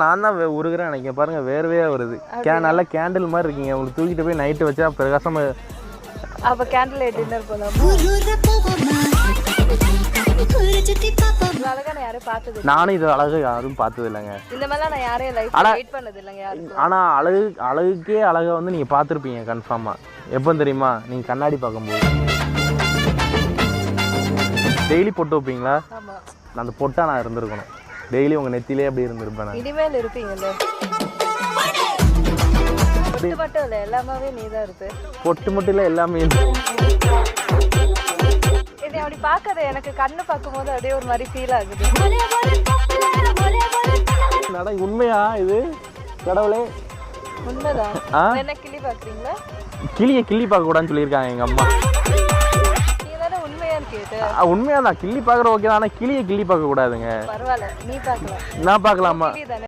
நான் தான் உருகுறேன் நினைக்கிறேன். பாருங்க வேர்வையா வருது. நல்ல கேண்டில் மாதிரி இருக்கீங்க. உங்களுக்கு தூக்கிட்டு போய் நைட்டு வச்சா பிரகாசமா. அப்ப கேண்டில் டின்னர் போலாம். அழகா நான் யாரும் பார்த்தது இல்ல. நானும் இது அழகு யாரும் பார்த்தது இல்லைங்க. இந்த மாதிரிலாம் நான் யாரையும் லைஃப்ல வெயிட் பண்ணது இல்லைங்க யாருக்கும். ஆனா அழகுக்கே அழகை வந்து நீங்க பார்த்துருப்பீங்க கன்ஃபார்மா. எப்போ தெரியுமா? நீங்க கண்ணாடி பார்க்கும்போது. டெய்லி பொட்டு வைப்பீங்களா? ஆமா. அந்த பொட்டா நான் இருந்திருக்கணும். டெய்லி உங்க நெத்திலே அப்படி இருந்திருப்பேன். இனிமேல் இருப்பீங்கல்ல. பொட்டு மட்டும் இல்ல எல்லாமே நீதான் இருப்ப. பொட்டு மட்டும் இல்ல எல்லாமே. என்னை அப்படி பார்க்காத, எனக்கு கண்ணு பார்க்கும்போது அப்படியே ஒரு மாதிரி ஃபீல் ஆகுது. உண்மையா இது? கடவுளே உண்மைதான். என்ன கிளி பாக்குறீங்களா? கிளி பார்க்க கூடாதுன்னு சொல்லியிருக்காங்க எங்க அம்மா. உண்மையா நான் கிள்ளி பார்க்குற ஓகே தான். ஆனால் கிளியை கிள்ளி பார்க்க கூடாதுங்க. பரவாயில்ல, நீ பார்க்கலாம். நான் பார்க்கலாமா?